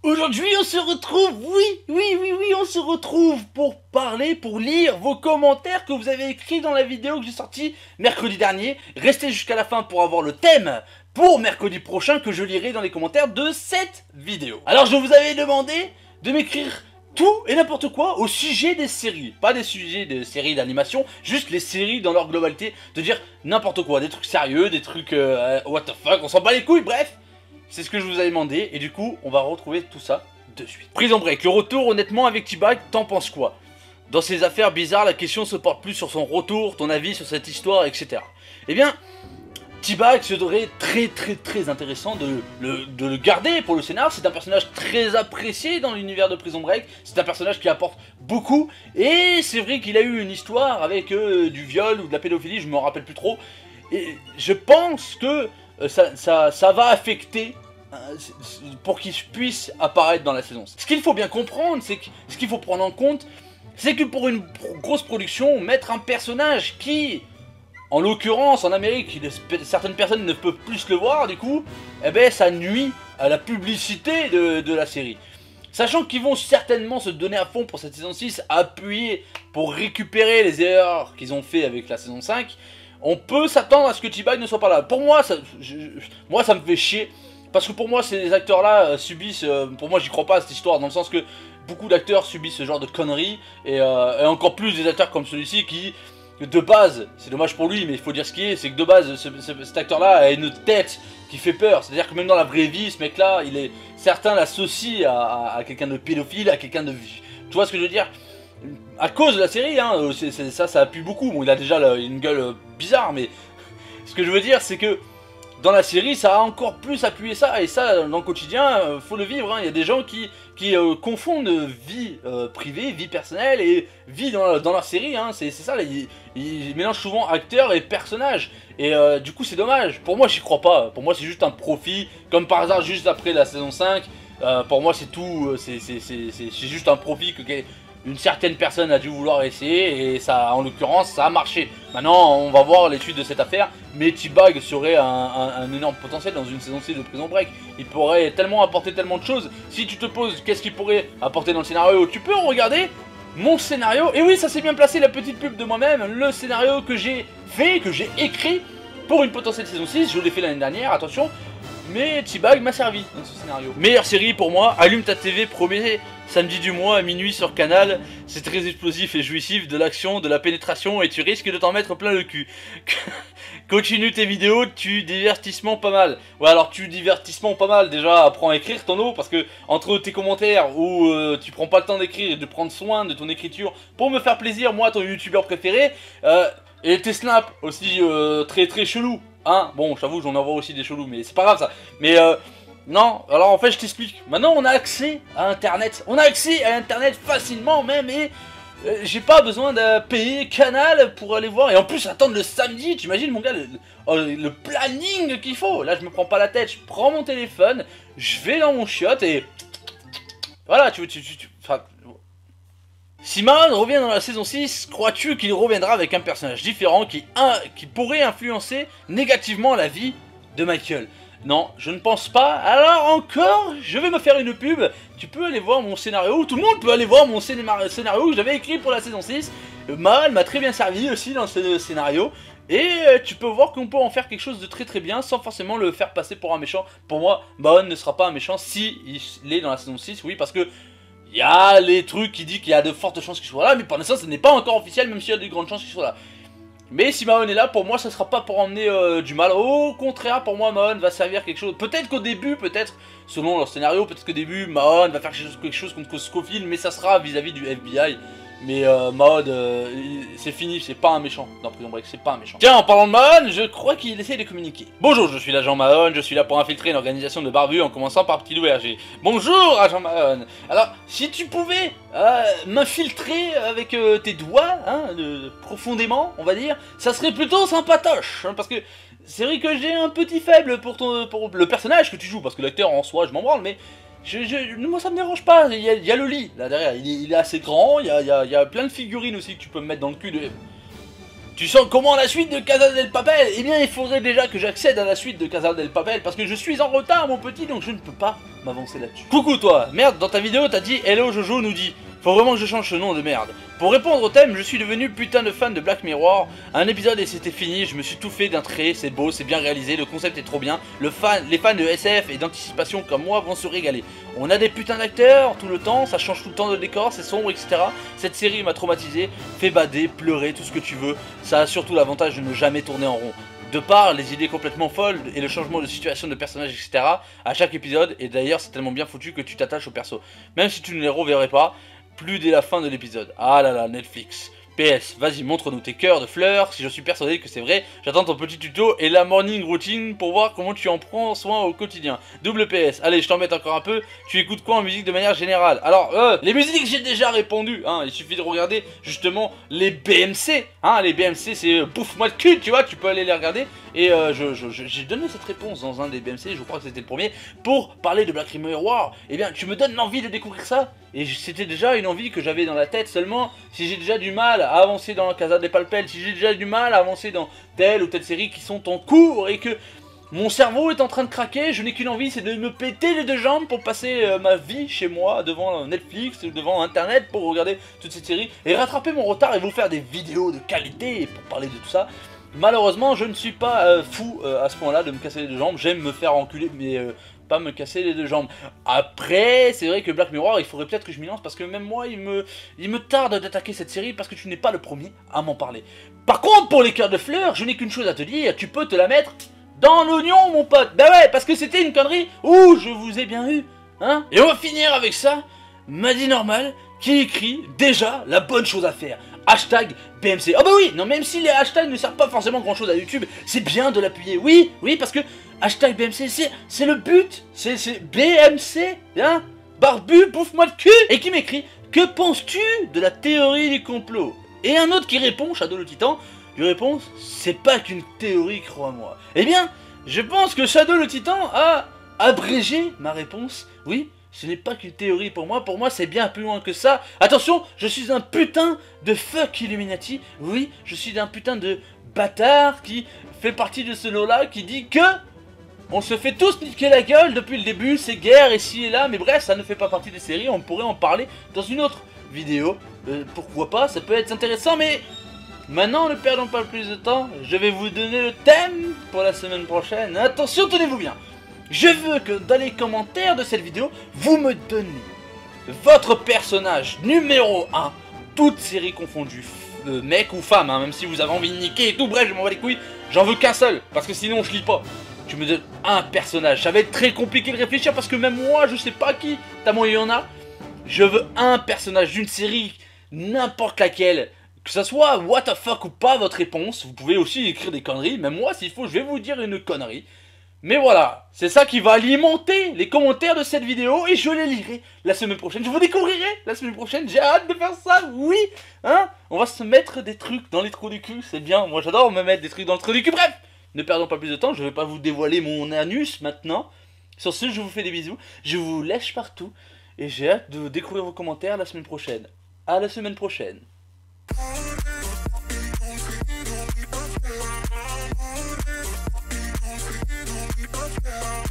Aujourd'hui on se retrouve, oui, on se retrouve pour parler, pour lire vos commentaires que vous avez écrits dans la vidéo que j'ai sortie mercredi dernier. Restez jusqu'à la fin pour avoir le thème pour mercredi prochain que je lirai dans les commentaires de cette vidéo. Alors je vous avais demandé de m'écrire tout et n'importe quoi au sujet des séries. Pas des sujets de séries d'animation, juste les séries dans leur globalité, de dire n'importe quoi, des trucs sérieux, des trucs what the fuck, on s'en bat les couilles, bref. C'est ce que je vous avais demandé, et du coup, on va retrouver tout ça de suite. Prison Break, le retour, honnêtement, avec T-Bag, t'en penses quoi? Dans ces affaires bizarres, la question se porte plus sur son retour, ton avis sur cette histoire, etc. Eh bien, T-Bag serait très intéressant de le garder pour le scénar. C'est un personnage très apprécié dans l'univers de Prison Break. C'est un personnage qui apporte beaucoup, et c'est vrai qu'il a eu une histoire avec du viol ou de la pédophilie, je me rappelle plus trop. Et je pense que ça va affecter pour qu'il puisse apparaître dans la saison. Ce qu'il faut bien comprendre, c'est que ce qu'il faut prendre en compte, c'est que pour une grosse production, mettre un personnage qui, en l'occurrence en Amérique, certaines personnes ne peuvent plus le voir, du coup, eh ben ça nuit à la publicité de la série. Sachant qu'ils vont certainement se donner à fond pour cette saison 6, appuyer pour récupérer les erreurs qu'ils ont fait avec la saison 5, on peut s'attendre à ce que T-Bag ne soit pas là. Pour moi, ça me fait chier. Parce que pour moi, ces acteurs-là subissent... pour moi, j'y crois pas à cette histoire, dans le sens que beaucoup d'acteurs subissent ce genre de conneries. Et encore plus des acteurs comme celui-ci qui, de base, c'est dommage pour lui, mais il faut dire ce qui est, c'est que de base, cet acteur-là a une tête qui fait peur. C'est-à-dire que même dans la vraie vie, ce mec-là, certains l'associent à quelqu'un de pédophile, à quelqu'un de... Tu vois ce que je veux dire ? À cause de la série, hein, ça appuie beaucoup. Bon, il a déjà une gueule bizarre, mais ce que je veux dire, c'est que dans la série, ça a encore plus appuyé ça, et ça, dans le quotidien, faut le vivre, hein. Il y a des gens qui confondent vie privée, vie personnelle, et vie dans la série, hein. C'est ça, là, ils mélangent souvent acteurs et personnages, et du coup, c'est dommage. Pour moi, j'y crois pas. Pour moi, c'est juste un profit, comme par hasard, juste après la saison 5, pour moi, c'est tout, c'est juste un profit que... Une certaine personne a dû vouloir essayer, et ça, en l'occurrence, ça a marché. Maintenant, on va voir les suites de cette affaire, mais T-Bag serait un énorme potentiel dans une saison 6 de Prison Break. Il pourrait tellement apporter tellement de choses. Si tu te poses qu'est-ce qu'il pourrait apporter dans le scénario, tu peux regarder mon scénario. Et oui, ça s'est bien placé, la petite pub de moi-même, le scénario que j'ai fait, que j'ai écrit pour une potentielle saison 6, je l'ai fait l'année dernière, attention. Mais T-Bag m'a servi dans ce scénario. Meilleure série pour moi, allume ta TV, premier samedi du mois à minuit sur Canal. C'est très explosif et jouissif, de l'action, de la pénétration, et tu risques de t'en mettre plein le cul. Continue tes vidéos, tu divertissement pas mal. Ouais, alors tu divertissement pas mal, déjà apprends à écrire ton eau, parce que entre tes commentaires où tu prends pas le temps d'écrire et de prendre soin de ton écriture pour me faire plaisir, moi ton youtubeur préféré, et tes snaps aussi très chelou. Hein, bon, j'avoue, j'en envoie aussi des chelous, mais c'est pas grave ça. Mais non, alors en fait, je t'explique. Maintenant, on a accès à Internet. On a accès à Internet facilement même, et j'ai pas besoin de payer Canal pour aller voir. Et en plus, attendre le samedi, t'imagines mon gars, le planning qu'il faut. Là, je me prends pas la tête, je prends mon téléphone, je vais dans mon chiotte et... Voilà, enfin... Si Marron revient dans la saison 6, crois-tu qu'il reviendra avec un personnage différent qui pourrait influencer négativement la vie de Michael? Non, je ne pense pas. Alors encore, je vais me faire une pub. Tu peux aller voir mon scénario, tout le monde peut aller voir mon scénario que j'avais écrit pour la saison 6. Marron m'a très bien servi aussi dans ce scénario. Et tu peux voir qu'on peut en faire quelque chose de très bien sans forcément le faire passer pour un méchant. Pour moi, Marron ne sera pas un méchant si il est dans la saison 6, oui, parce que il y a les trucs qui disent qu'il y a de fortes chances qu'il soit là, mais pour l'instant ce n'est pas encore officiel, même s'il y a de grandes chances qu'il soit là. Mais si Mahon est là, pour moi ça sera pas pour emmener du mal. Au contraire, pour moi Mahon va servir quelque chose. Peut-être qu'au début, selon leur scénario, peut-être qu'au début Mahon va faire quelque chose contre Scofield, mais ça sera vis-à-vis du FBI. Mais Mahon, c'est fini, c'est pas un méchant dans Prison Break, c'est pas un méchant. Tiens, en parlant de Mahon, je crois qu'il essaie de communiquer. Bonjour, je suis l'agent Mahon, je suis là pour infiltrer une organisation de barbus en commençant par Petit Loup RG. Bonjour, agent Mahon. Alors, si tu pouvais m'infiltrer avec tes doigts, hein, profondément, on va dire, ça serait plutôt sympatoche, hein, parce que c'est vrai que j'ai un petit faible pour le personnage que tu joues, parce que l'acteur en soi, je m'en branle, mais... moi ça me dérange pas, il y a le lit là derrière, il est assez grand, il y a plein de figurines aussi que tu peux me mettre dans le cul de... Tu sens comment la suite de Casa del Papel? Eh bien il faudrait déjà que j'accède à la suite de Casa del Papel parce que je suis en retard mon petit, donc je ne peux pas m'avancer là-dessus. Coucou toi, merde, dans ta vidéo t'as dit Hello Jojo nous dit faut vraiment que je change ce nom de merde. Pour répondre au thème, je suis devenu putain de fan de Black Mirror. Un épisode et c'était fini, je me suis tout fait d'un trait, c'est beau, c'est bien réalisé, le concept est trop bien. Les fans de SF et d'anticipation comme moi vont se régaler. On a des putains d'acteurs tout le temps, ça change tout le temps de décor, c'est sombre, etc. Cette série m'a traumatisé, fait bader, pleurer, tout ce que tu veux. Ça a surtout l'avantage de ne jamais tourner en rond. De par les idées complètement folles et le changement de situation de personnages, etc. à chaque épisode, et d'ailleurs c'est tellement bien foutu que tu t'attaches au perso. Même si tu ne les reverrais pas, plus dès la fin de l'épisode. Ah là là, Netflix. PS, vas-y, montre-nous tes cœurs de fleurs, si je suis persuadé que c'est vrai. J'attends ton petit tuto et la morning routine pour voir comment tu en prends soin au quotidien. Double PS, allez, je t'embête encore un peu. Tu écoutes quoi en musique de manière générale? Alors, les musiques, j'ai déjà répondu, hein. Il suffit de regarder justement les BMC. Hein, les BMC, c'est bouffe-moi le cul, tu vois, tu peux aller les regarder. Et j'ai donné cette réponse dans un des BMC, je crois que c'était le premier, pour parler de Black Mirror. Eh bien, tu me donnes l'envie de découvrir ça. Et c'était déjà une envie que j'avais dans la tête, seulement si j'ai déjà du mal à avancer dans la Casa del Papel, si j'ai déjà du mal à avancer dans telle ou telle série qui sont en cours et que mon cerveau est en train de craquer, je n'ai qu'une envie, c'est de me péter les deux jambes pour passer ma vie chez moi devant Netflix, devant Internet pour regarder toutes ces séries et rattraper mon retard et vous faire des vidéos de qualité pour parler de tout ça. Malheureusement, je ne suis pas fou à ce point-là de me casser les deux jambes, j'aime me faire enculer, mais pas me casser les deux jambes. Après, c'est vrai que Black Mirror, il faudrait peut-être que je m'y lance parce que même moi, il me tarde d'attaquer cette série parce que tu n'es pas le premier à m'en parler. Par contre, pour les cœurs de fleurs, je n'ai qu'une chose à te dire, tu peux te la mettre dans l'oignon, mon pote. Bah ouais, parce que c'était une connerie. Ouh, je vous ai bien eu, hein. Et on va finir avec ça, Madi Normal, qui écrit déjà la bonne chose à faire. Hashtag BMC. Oh bah oui, non, même si les hashtags ne servent pas forcément grand chose à YouTube, c'est bien de l'appuyer. Oui, oui, parce que hashtag BMC, c'est le but. C'est BMC, hein. Barbu, bouffe-moi le cul. Et qui m'écrit, que penses-tu de la théorie du complot? Et un autre qui répond, Shadow le Titan, lui répond, c'est pas qu'une théorie, crois-moi. Eh bien, je pense que Shadow le Titan a abrégé ma réponse. Oui, ce n'est pas qu'une théorie pour moi c'est bien plus loin que ça. Attention, je suis un putain de fuck Illuminati. Oui, je suis un putain de bâtard qui fait partie de ce lot-là qui dit que on se fait tous niquer la gueule depuis le début, c'est guerre ici et là, mais bref, ça ne fait pas partie des séries, on pourrait en parler dans une autre vidéo. Pourquoi pas, ça peut être intéressant, mais maintenant, ne perdons pas plus de temps, je vais vous donner le thème pour la semaine prochaine. Attention, tenez-vous bien. Je veux que dans les commentaires de cette vidéo, vous me donnez votre personnage numéro 1, toutes séries confondues, mec ou femme, hein, même si vous avez envie de niquer et tout, bref, je m'en bats les couilles, j'en veux qu'un seul, parce que sinon je lis pas. Tu me donnes un personnage, ça va être très compliqué de réfléchir, parce que même moi, je sais pas qui, tellement il y en a. Je veux un personnage d'une série, n'importe laquelle, que ça soit what the fuck ou pas votre réponse, vous pouvez aussi écrire des conneries, même moi, s'il faut, je vais vous dire une connerie. Mais voilà, c'est ça qui va alimenter les commentaires de cette vidéo et je les lirai la semaine prochaine. Je vous découvrirai la semaine prochaine, j'ai hâte de faire ça, oui. Hein, on va se mettre des trucs dans les trous du cul, c'est bien. Moi j'adore me mettre des trucs dans le trou du cul, bref. Ne perdons pas plus de temps, je vais pas vous dévoiler mon anus maintenant. Sur ce, je vous fais des bisous, je vous lèche partout. Et j'ai hâte de découvrir vos commentaires la semaine prochaine. À la semaine prochaine. Yeah.